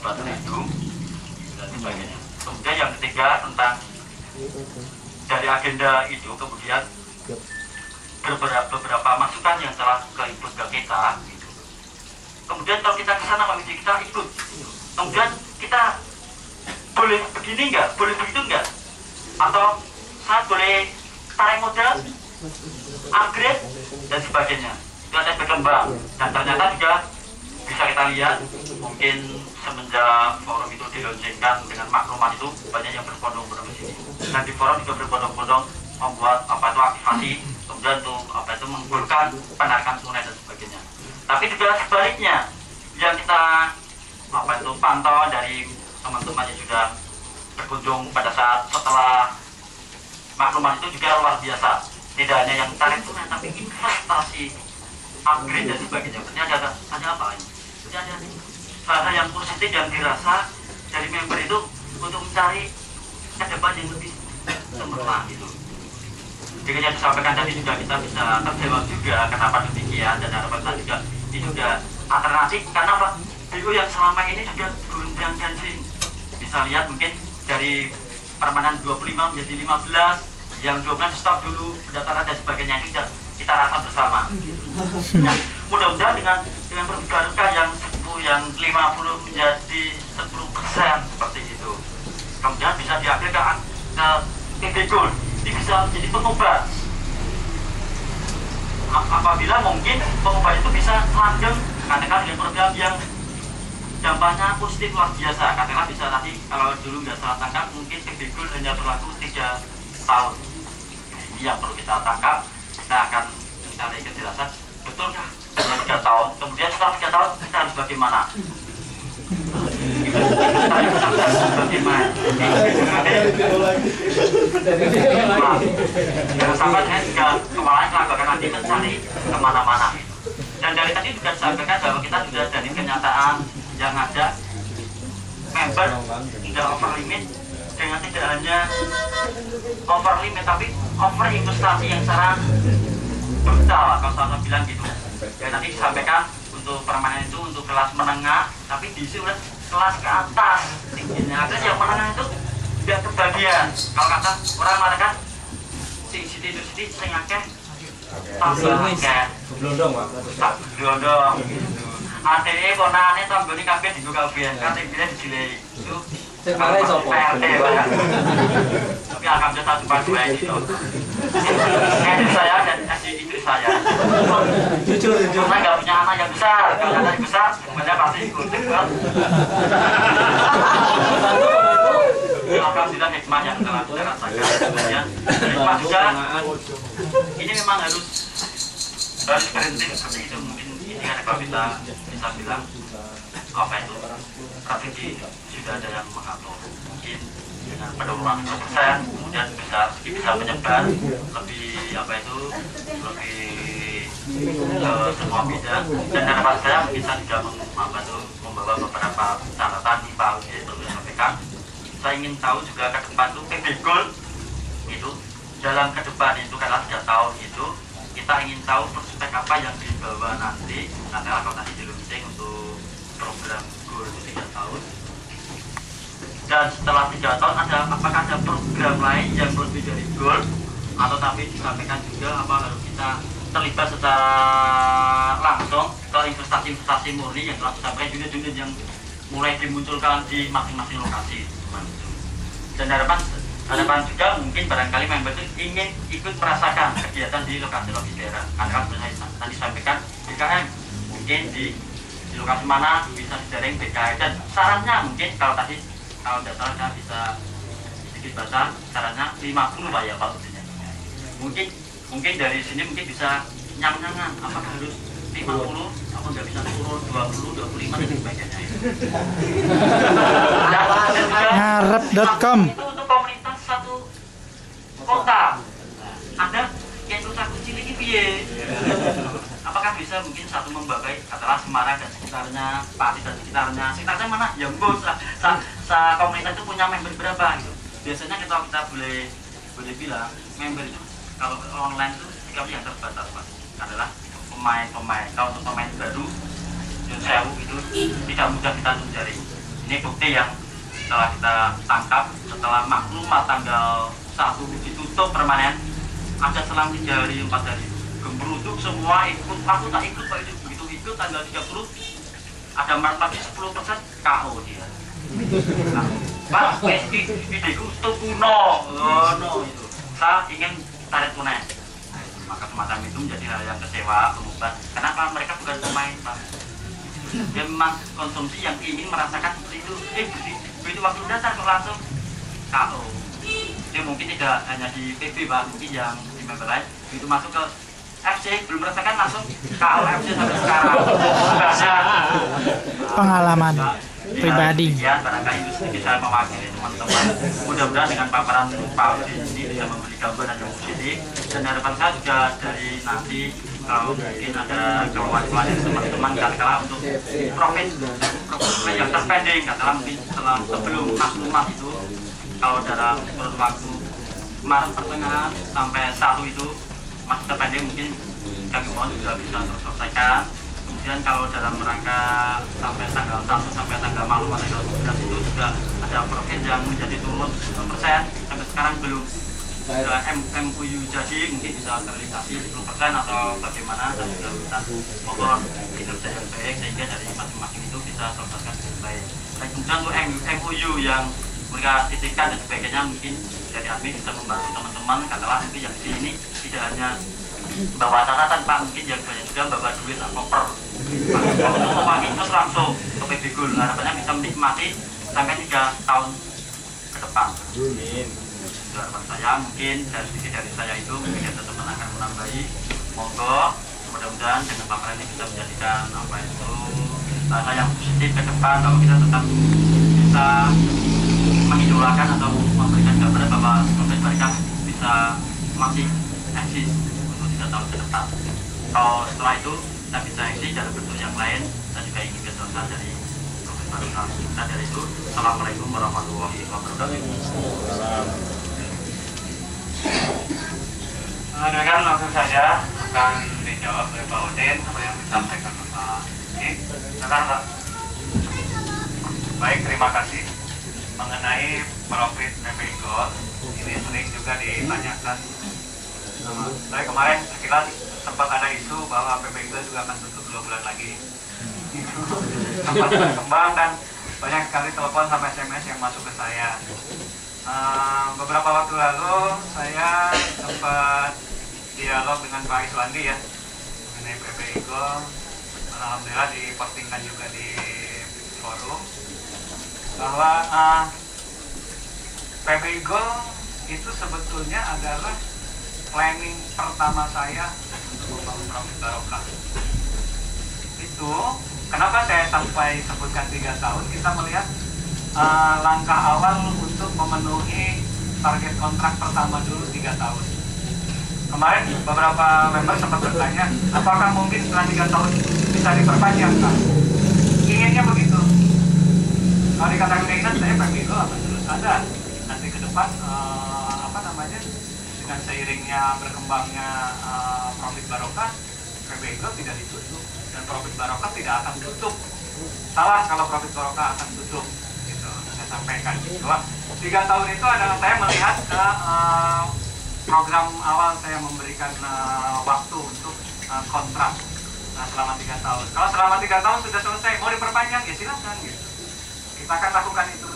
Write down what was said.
obat lindung dan sebagainya. Kemudian yang ketiga tentang dari agenda itu kemudian beberapa masukan yang telah input ke kita gitu. Kemudian kalau kita ke sana komisi kita ikut gitu. Kemudian kita boleh begini enggak, boleh begitu enggak, atau saya boleh tarik modal, upgrade dan sebagainya. Itu ada berkembang dan ternyata juga bisa kita lihat mungkin semenjak forum itu diluncurkan dengan maklumat itu banyak yang berbondong-bondong di sini dan di forum juga berbondong-bondong membuat aktivasi kemudian tuh mengumpulkan penarikan tunai dan sebagainya. Tapi juga sebaliknya yang kita pantau dari teman-teman yang sudah berkunjung pada saat setelah maklumat itu juga luar biasa. Tidak hanya yang tarik tunai tapi investasi, upgrade dan sebagainya. Ternyata ada apa ini? Ada hal yang positif yang dirasa dari member itu untuk mencari ke depan yang lebih cemerlang gitu. Jadi yang disampaikan tadi juga kita bisa terjawab juga kenapa demikian dan harapan tadi juga ini juga alternatif karena apa? Itu yang selama ini juga gonjang ganjing. Bisa lihat mungkin dari permanen 25 menjadi 15, yang 12 stop dulu pendaftaran dan sebagainya itu kita rasa bersama. Nah, mudah-mudahan dengan perbedaan yang 50 menjadi 10% seperti itu. Kemudian bisa diambil ke PB Gold. Ini bisa menjadi pengobat. Apabila mungkin pengobat itu bisa langgeng katakan dengan program yang dampaknya positif luar biasa. Katakanlah bisa tadi kalau dulu nggak salah tangkap mungkin PB Gold hanya berlaku 3 tahun. Ini yang perlu kita tangkap. Kita akan mencari kejelasan betulkah setelah 3 tahun. Kemudian setelah 3 tahun kita harus bagaimana? Jangan sampai saya juga kemarin melakukan nanti mencari kemana-mana. Dan dari tadi juga disampaikan bahwa kita sudah dari kenyataan yang ada member tidak over limit dengan tidak hanya over limit tapi over investasi yang secara brutal kalau saya bilang gitu. Dan nanti disampaikan untuk permanen itu untuk kelas menengah tapi diisi oleh kelas ke atas tingginya. Ada yang menengah itu tidak kebagian. Kalau kata orang mengatakan sing siti sing akeh tambah akeh blondong Pak. Tak blondong gitu. Adene konane tanggone kabeh digo kabeh. Kate bile dijilei. Itu Sekarang sopo? Tapi alhamdulillah satu pas dua gitu. Ini saya dan istri saya. Jujur. Karena nggak punya anak yang besar. Kalau anak yang besar, sebenarnya pasti ikut. Alhamdulillah hikmah yang telah kita rasakan. Kemudian hikmah juga. Ini memang harus berhenti seperti itu. Mungkin ini ada kalau kita bisa bilang apa itu strategi sudah ada yang mengatur mungkin dengan penurunan 10% kemudian bisa menyebar lebih apa itu lebih ke semua bidang dan harapan saya bisa juga membawa beberapa catatan di Pak yang perlu disampaikan. Saya ingin tahu juga ke depan itu PB Gold itu dalam ke depan itu karena 3 tahun itu kita ingin tahu prospek apa yang dibawa nanti kalau nanti di launching untuk program Gold 3 tahun dan setelah 3 tahun apakah ada program lain yang lebih dari Gold atau tapi disampaikan juga apa harus kita terlibat secara langsung ke investasi murni yang telah disampaikan unit-unit yang mulai dimunculkan di masing-masing lokasi dan harapan juga mungkin barangkali member itu ingin ikut merasakan kegiatan di lokasi-lokasi daerah karena tadi sampaikan BKM mungkin di lokasi mana bisa dijaring BKM dan sarannya mungkin kalau tidak salah saya bisa sedikit baca sarannya 50 Pak ya Pak mungkin dari sini mungkin bisa nyang-nyangan apakah harus 50 apa nggak bisa turun 20, 25 dan sebagainya ngarep.com itu untuk komunitas satu kota ada yang kota kecil ini piye apakah bisa mungkin satu membagai katakanlah Semarang dan sekitarnya Pati dan sekitarnya mana ya mbok komunitas itu punya member berapa gitu biasanya kita boleh bilang member itu kalau online itu kami yang terbatas Pak adalah pemain kalau untuk pemain baru yang sewu itu tidak mudah kita untuk jaring Ini bukti yang setelah kita tangkap, setelah maklumat tanggal 1 ditutup permanen, ada selang 3 hari 4 hari gemeruduk semua ikut, aku tak ikut Pak, itu begitu itu tanggal 30 ada martabak 10% KO dia. Nah, Pak, videoku itu kuno, no itu. Saya ingin tarik tunai. Maka semacam itu menjadi hal yang kecewa, pengubah. Kenapa mereka bukan pemain, Pak? Dia memang konsumsi yang ingin merasakan seperti itu. Begitu waktu datang kok langsung KO. Dia mungkin tidak hanya di PB, Pak, mungkin yang di member lain. Begitu masuk ke FC belum merasakan langsung KO FC sampai sekarang. Pengalaman pribadi. Ya, barangkali itu sedikit saya mewakili teman-teman. Mudah-mudahan dengan paparan Pak Udi ini bisa memberi gambaran yang positif. Dan harapan saya juga dari nanti kalau mungkin ada keluhan-keluhan dari teman-teman katakanlah untuk profit yang terpending, katakanlah mungkin sebelum maklumat itu kalau dalam kurun waktu Maret pertengahan sampai 1 itu masih terpending, mungkin kami mohon juga bisa terselesaikan. Kemudian kalau dalam rangka sampai tanggal 1 sampai tanggal maklumat tanggal 11 itu juga ada profit yang menjadi turun 10%, sampai sekarang belum MUU jadi mungkin bisa terrealisasi 10% atau bagaimana, dan juga minta mohon kinerja yang baik sehingga dari masing-masing itu bisa selesaikan dengan baik. Dan kemudian untuk MUU yang mereka titipkan dan sebagainya, mungkin dari admin bisa membantu teman-teman katakanlah mungkin yang di sini tidak hanya bawa catatan Pak, mungkin yang banyak juga bawa duit atau koper untuk memakai terus langsung ke PB Gul. Harapannya bisa menikmati sampai 3 tahun ke depan. Harapan saya mungkin dari sisi dari saya itu mungkin ada teman akan menambahi, monggo mudah-mudahan dengan paparan ini bisa menjadikan apa itu rasa yang positif ke depan, bahwa kita tetap bisa mengidolakan atau memberikan gambaran bahwa proses mereka bisa masih eksis untuk 3 tahun ke depan. Kalau setelah itu kita bisa eksis dalam bentuk yang lain, dan juga ingin keselesaian dari proses barusan. Nah dari itu, Assalamualaikum warahmatullahi wabarakatuh. Dengan langsung saja akan dijawab oleh Pak Udin apa yang disampaikan Pak Dik. Silakan Pak. Baik, terima kasih. Mengenai profit PPI Gold, ini sering juga ditanyakan. Saya kemarin sekilas sempat ada isu bahwa PPI Gold juga akan tutup 2 bulan lagi. Sempat berkembang dan banyak sekali telepon sama SMS yang masuk ke saya. Beberapa waktu lalu saya sempat dialog dengan Pak Iswandi ya mengenai PPI Gold. Alhamdulillah dipostingkan juga di forum bahwa PPI Gold itu sebetulnya adalah planning pertama saya untuk membangun profit barokah. Itu kenapa saya sampai sebutkan 3 tahun, kita melihat langkah awal untuk memenuhi target kontrak pertama dulu 3 tahun. Kemarin beberapa member sempat bertanya, apakah mungkin setelah 3 tahun bisa diperpanjang? Kan? Inginnya begitu. Kalau dikatakan keinginan, saya PPI Gold akan terus ada. Nanti ke depan, dengan seiringnya berkembangnya profit barokah, PPI Gold tidak ditutup. Dan profit barokah tidak akan tutup. Salah kalau profit barokah akan tutup. Sampaikan bahwa 3 tahun itu adalah saya melihat program awal saya memberikan waktu untuk kontrak selama 3 tahun. Kalau selama 3 tahun sudah selesai mau diperpanjang ya silakan gitu. Kita akan lakukan itu